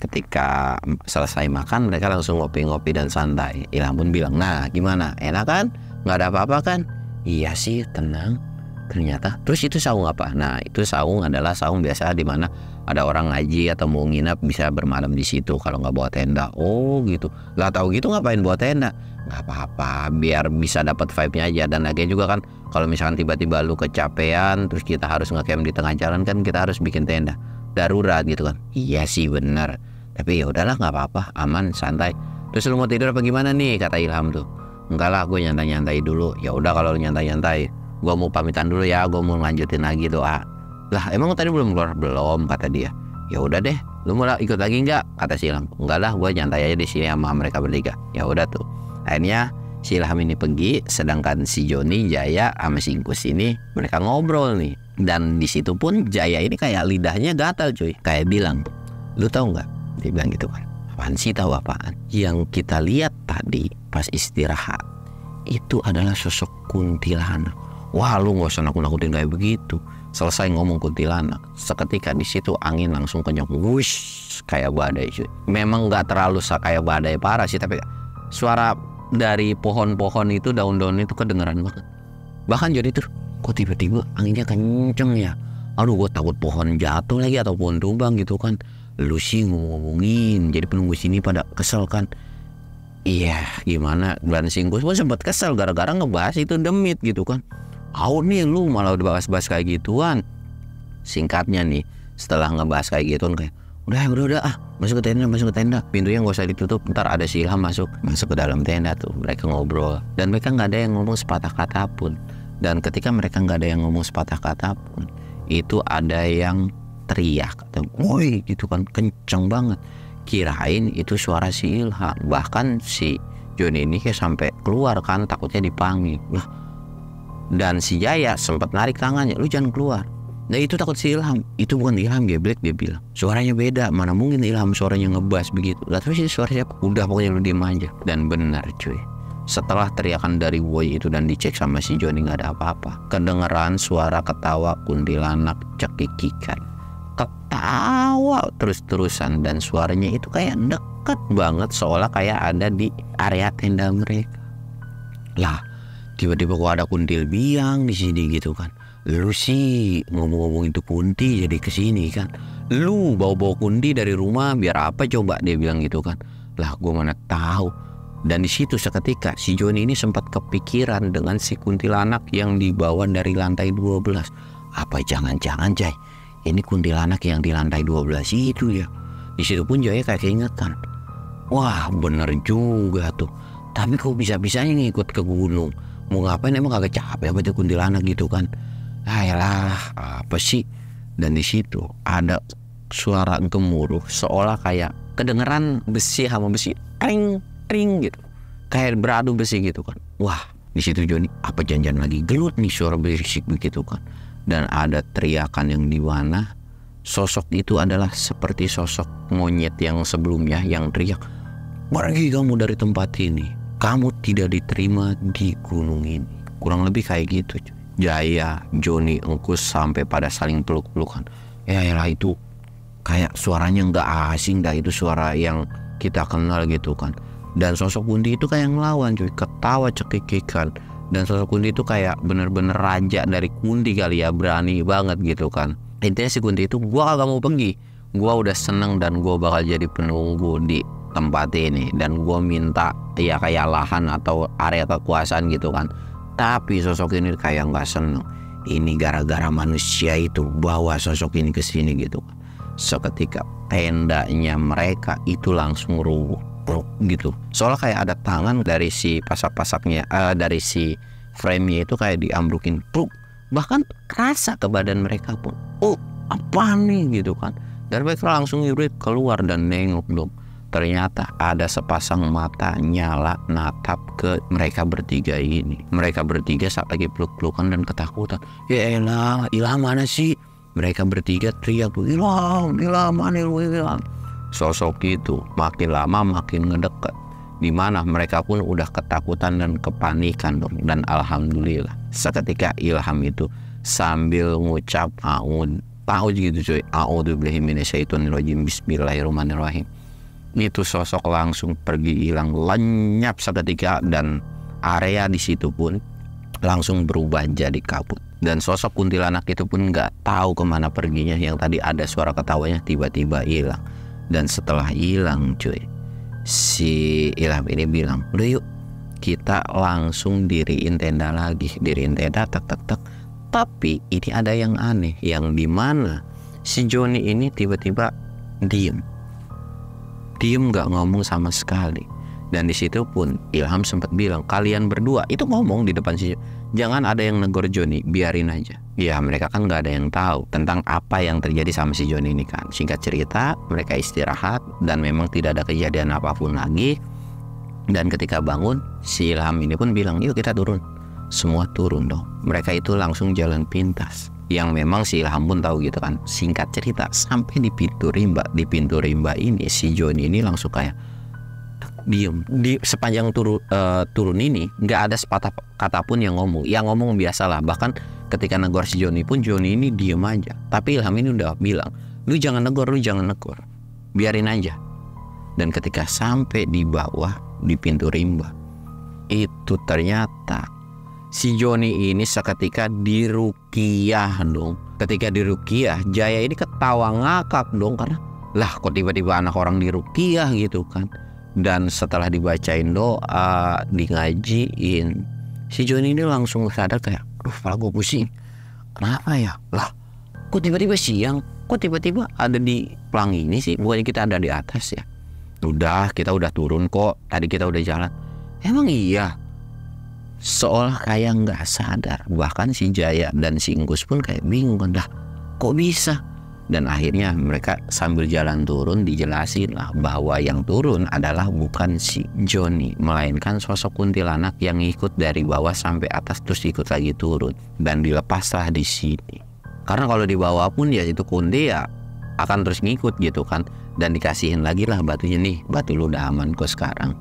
ketika selesai makan mereka langsung ngopi-ngopi dan santai. Ilham pun bilang, nah gimana, enak kan, nggak ada apa-apa kan? Iya sih, tenang ternyata. Terus itu saung apa? Nah itu saung adalah saung biasa di mana ada orang ngaji atau mau nginap bisa bermalam di situ kalau nggak bawa tenda. Oh gitu, nggak tahu gitu ngapain bawa tenda? Nggak apa-apa, biar bisa dapat vibe-nya aja. Dan lagi juga kan kalau misalkan tiba-tiba lu kecapean terus kita harus nge-camp di tengah jalan kan, kita harus bikin tenda darurat gitu kan. Iya sih benar, tapi ya udahlah nggak apa-apa, aman santai. Terus lu mau tidur apa gimana nih, kata Ilham tuh. Enggak lah, gue nyantai dulu. Ya udah kalau nyantai, gue mau pamitan dulu ya, gue mau lanjutin lagi doa. Lah emang tadi belum keluar? Belum, kata dia. Ya udah deh, lu mau ikut lagi nggak, kata si Ilham. Enggak lah, gue nyantai aja di sini sama mereka bertiga. Ya udah tuh. Akhirnya si Ilham ini pergi, sedangkan si Joni, Jaya sama si Ingkus ini mereka ngobrol nih. Dan di situ pun Jaya ini kayak lidahnya gatal cuy, kayak bilang, lu tahu nggak? Dia bilang gitu kan. Apaan sih, tahu apaan? Yang kita lihat tadi pas istirahat itu adalah sosok kuntilanak. Wah, lu nggak usah nakut-nakutin kayak begitu. Selesai ngomong kuntilanak, seketika di situ angin langsung kencang, wush, kayak badai cuy. Memang nggak terlalu kayak badai parah sih, tapi suara dari pohon-pohon itu, daun-daun itu kedengeran banget. Bahkan jadi tuh, kok tiba-tiba anginnya kenceng ya? Aduh, gue takut pohon jatuh lagi atau pohon tumbang gitu kan. Lu sih ngomongin, jadi penunggu sini pada kesel kan. Iya, gimana? Dan Singkus pun sempat kesel gara-gara ngebahas itu demit gitu kan. Nih lu malah udah bahas kayak gituan. Singkatnya nih, setelah ngebahas kayak gituan kayak, udah masuk ke tenda. Pintunya nggak usah ditutup, ntar ada si Ilham masuk ke dalam tenda tuh. Mereka ngobrol dan mereka nggak ada yang ngomong sepatah kata pun. Dan ketika mereka nggak ada yang ngomong sepatah kata pun, itu ada yang teriak atau woi gitu kan, kenceng banget. kirain itu suara si Ilham. Bahkan si Joni ini kayak sampai keluar kan, takutnya dipanggil lah. Dan si Jaya sempat narik tangannya, lu jangan keluar. Nah itu takut si Ilham. Itu bukan Ilham, geblek, dia bilang. Suaranya beda, mana mungkin Ilham suaranya ngebas begitu. Lah terus ini suara siapa? Udah pokoknya lu diem aja. Dan benar cuy, setelah teriakan dari Boy itu dan dicek sama si Joni nggak ada apa-apa, kedengeran suara ketawa kuntilanak cekikikan. Ketawa terus-terusan dan suaranya itu kayak deket banget, seolah kayak ada di area tenda mereka. Lah tiba-tiba kok ada kuntil biang di sini gitu kan. Lu sih ngomong-ngomong itu kunti jadi kesini kan. Lu bawa-bawa kunti dari rumah biar apa coba, dia bilang gitu kan. Lah gue mana tahu. Dan di situ seketika si Joni ini sempat kepikiran dengan si kuntilanak yang dibawa dari lantai 12. Apa jangan-jangan Jay, ini kuntilanak yang di lantai 12 itu ya. Di situ pun Jaya kayak keingetan. Wah bener juga tuh. Tapi kok bisa-bisanya ngikut ke gunung? Mau ngapain, emang kagak capek apa itu kuntilanak gitu kan? Ayolah, apa sih? Dan di situ ada suara gemuruh, seolah kayak kedengeran besi sama besi, ring gitu, kayak beradu besi gitu kan. Wah, di situ Joni, apa janjian lagi gelut nih, suara berisik begitu kan. Dan ada teriakan yang di mana sosok itu adalah seperti sosok monyet yang sebelumnya yang teriak, pergi kamu dari tempat ini, kamu tidak diterima di gunung ini. Kurang lebih kayak gitu. Jaya, Joni, Engkus sampai pada saling peluk-pelukan. Ya itu kayak suaranya nggak asing dah, itu suara yang kita kenal gitu kan. Dan sosok Kunti itu kayak ngelawan cuy, ketawa cekikikan. Dan sosok Kunti itu kayak bener-bener raja dari Kunti kali ya, berani banget gitu kan. Intinya si Kunti itu, gua kagak mau pergi, gua udah seneng dan gua bakal jadi penunggu di tempat ini, dan gua minta ya kayak lahan atau area kekuasaan gitu kan. Tapi sosok ini kayak nggak seneng. Ini gara-gara manusia itu bawa sosok ini ke sini gitu kan. Seketika tendanya mereka itu langsung rubuh gitu. Soalnya kayak ada tangan dari si pasak-pasaknya, dari si frame-nya itu kayak diambrukin. Bahkan kerasa ke badan mereka pun. Oh apa nih gitu kan. Dan mereka langsung hibrid keluar dan nengok dong. Ternyata ada sepasang mata nyala natap ke mereka bertiga ini. Mereka bertiga saat lagi peluk-pelukan dan ketakutan. Ya elah, Ilham mana sih? Mereka bertiga teriak, Ilham mana Ilham? Sosok itu makin lama makin ngedekat. Dimana mereka pun udah ketakutan dan kepanikan dong. Dan alhamdulillah seketika Ilham itu sambil ngucap a'udzu gitu cuy. A'udzubillahi minasyaitonirrajim, bismillahirrahmanirrahim. Itu sosok langsung pergi hilang lenyap seketika, dan area di situ pun langsung berubah jadi kabut. Dan sosok kuntilanak itu pun nggak tahu kemana perginya. Yang tadi ada suara ketawanya tiba-tiba hilang. Dan setelah hilang cuy, si Ilham ini bilang, udah yuk kita langsung diriin tenda lagi. Diriin tenda tak. Tapi ini ada yang aneh, yang dimana si Joni ini tiba-tiba diem nggak ngomong sama sekali. Dan di situ pun Ilham sempat bilang, kalian berdua itu ngomong di depan si, jangan ada yang negor Joni, biarin aja. Ya mereka kan nggak ada yang tahu tentang apa yang terjadi sama si Joni ini kan. Singkat cerita, mereka istirahat dan memang tidak ada kejadian apapun lagi. Dan ketika bangun, si Ilham ini pun bilang, yuk kita turun. Semua turun dong. Mereka itu langsung jalan pintas. Yang memang si Ilham pun tahu gitu kan. Singkat cerita, sampai di pintu rimba. Di pintu rimba ini si Joni ini langsung kayak diem. Di sepanjang turun ini nggak ada sepatah kata pun yang ngomong. Yang ngomong biasalah. Bahkan ketika negor si Joni pun, Joni ini diem aja. Tapi Ilham ini udah bilang, lu jangan negor, biarin aja. Dan ketika sampai di bawah di pintu rimba, itu ternyata si Joni ini seketika diruqyah dong. Ketika diruqyah, Jaya ini ketawa ngakak dong, karena lah kok tiba-tiba anak orang diruqyah gitu kan. Dan setelah dibacain doa, di ngajiin, si Joni ini langsung sadar kayak, kepala gue pusing. Kenapa ya? Lah kok tiba-tiba siang? Kok tiba-tiba ada di pelangi ini sih? Bukannya kita ada di atas ya? Kita udah turun kok. Tadi kita udah jalan. Emang iya? Seolah kayak nggak sadar. Bahkan si Jaya dan si Engkus pun kayak bingung kan, dah kok bisa Dan akhirnya mereka sambil jalan turun dijelasin lah bahwa yang turun adalah bukan si Joni, melainkan sosok kuntilanak yang ikut dari bawah sampai atas terus ikut lagi turun dan dilepaslah di sini. Karena kalau di bawah pun ya itu kunti ya akan terus ngikut gitu kan, dan dikasihin lagi lah batunya, nih batu lu udah aman kok sekarang.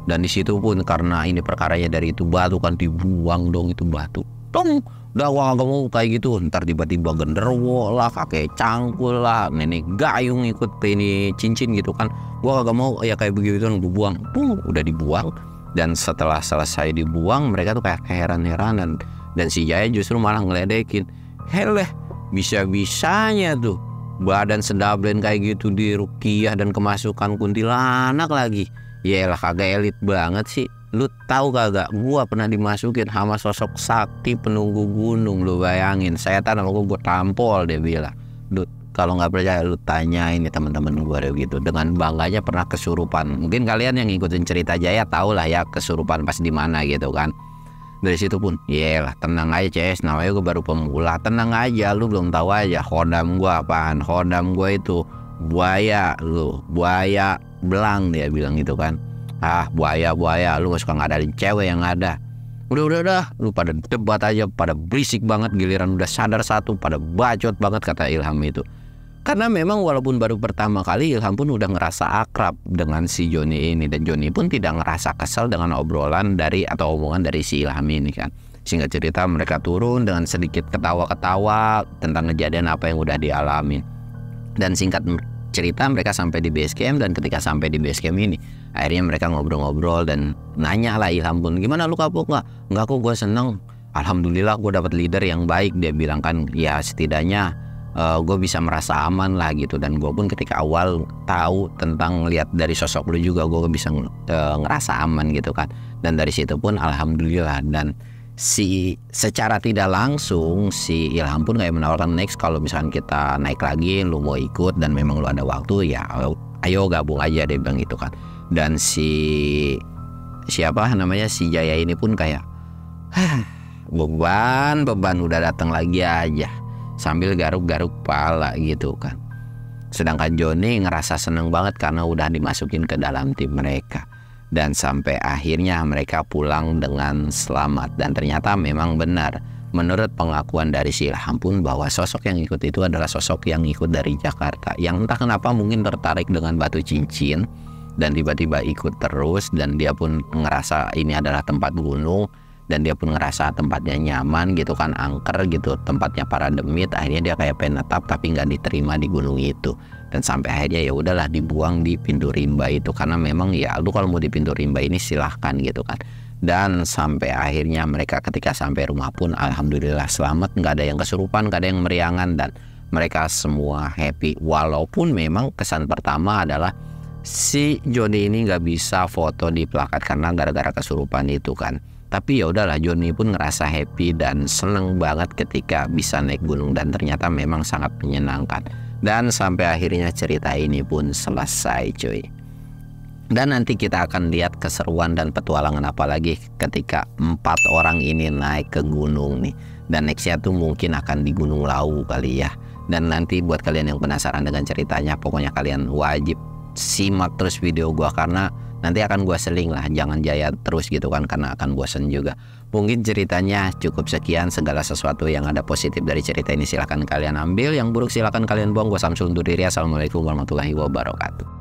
Dan di situ pun karena ini perkaranya dari itu batu kan dibuang dong itu batu. Dong, udah gua gak mau kayak gitu. Ntar tiba-tiba genderuwo lah, kakek cangkul lah, nenek gayung ikut ini cincin gitu kan. Gua gak mau ya kayak begitu kan, gua buang. Udah dibuang. Dan setelah selesai dibuang mereka tuh kayak keheran-heranan. Dan si Jaya justru malah ngeledekin, heleh bisa-bisanya tuh badan sedablen kayak gitu diruqyah dan kemasukan kuntilanak lagi. Yaelah kagak elit banget sih. Lu tahu kagak, gua pernah dimasukin sama sosok sakti penunggu gunung. Lu bayangin, saya tanam gua tampol, dia bilang. Lu kalau nggak percaya lu tanya ini teman-teman gua gitu. Dengan bangganya pernah kesurupan. Mungkin kalian yang ngikutin cerita Jaya tahu lah ya kesurupan pas di mana gitu kan. Dari situ pun, yelah tenang aja Ces, namanya gue baru pemula, tenang aja, lu belum tahu aja hodam gua apaan. Hodam gua itu buaya, lu buaya belang, dia bilang gitu kan. Ah buaya lu gak suka ngadain cewek yang ada. Udah lu pada debat aja, pada berisik banget, giliran udah sadar satu pada bacot banget, kata Ilham itu. Karena memang walaupun baru pertama kali, Ilham pun udah ngerasa akrab dengan si Joni ini, dan Joni pun tidak ngerasa kesel dengan obrolan dari atau omongan dari si Ilham ini kan. Singkat cerita mereka turun dengan sedikit ketawa-ketawa tentang kejadian apa yang udah dialami. Dan singkat cerita mereka sampai di base camp, dan ketika sampai di base camp ini akhirnya mereka ngobrol-ngobrol dan nanya lah Ilham pun, gimana lu kapok nggak? Nggak kok, gue seneng, alhamdulillah gue dapat leader yang baik, dia bilang kan. Ya setidaknya gue bisa merasa aman lah gitu, dan gue pun ketika awal tahu tentang lihat dari sosok lu juga gue bisa ngerasa aman gitu kan. Dan dari situ pun alhamdulillah, dan secara tidak langsung si Ilham pun kayak menawarkan next kalau misalkan kita naik lagi lu mau ikut dan memang lu ada waktu ya ayo gabung aja, dia bilang gitu kan. Dan si Jaya ini pun kayak beban udah datang lagi aja sambil garuk-garuk pala gitu kan. Sedangkan Joni ngerasa seneng banget karena udah dimasukin ke dalam tim mereka. Dan sampai akhirnya mereka pulang dengan selamat. Dan ternyata memang benar, menurut pengakuan dari si Ilham pun, bahwa sosok yang ikut itu adalah sosok yang ikut dari Jakarta, yang entah kenapa mungkin tertarik dengan batu cincin dan tiba-tiba ikut terus. Dan dia pun ngerasa ini adalah tempat gunung, dan dia pun ngerasa tempatnya nyaman gitu kan, angker gitu, tempatnya para demit. Akhirnya dia kayak pengen tetap tapi nggak diterima di gunung itu. Dan sampai akhirnya ya udahlah dibuang di pintu rimba itu, karena memang ya lu kalau mau di pintu rimba ini silahkan gitu kan. Dan sampai akhirnya mereka ketika sampai rumah pun alhamdulillah selamat, nggak ada yang kesurupan, nggak ada yang meriangan, dan mereka semua happy. Walaupun memang kesan pertama adalah si Joni ini nggak bisa foto di plakat karena gara-gara kesurupan itu kan. Tapi ya udahlah, Joni pun ngerasa happy dan seneng banget ketika bisa naik gunung, dan ternyata memang sangat menyenangkan. Dan sampai akhirnya cerita ini pun selesai cuy. Dan nanti kita akan lihat keseruan dan petualangan apa lagi ketika 4 orang ini naik ke gunung nih. Dan nextnya tuh mungkin akan di Gunung Lawu kali ya. Dan nanti buat kalian yang penasaran dengan ceritanya, pokoknya kalian wajib simak terus video gua, karena nanti akan gua seling lah, jangan Jaya terus gitu kan, karena akan bosan juga. Mungkin ceritanya cukup sekian. Segala sesuatu yang ada positif dari cerita ini silahkan kalian ambil, yang buruk silahkan kalian buang. Gua Samsul undur diri. Assalamualaikum warahmatullahi wabarakatuh.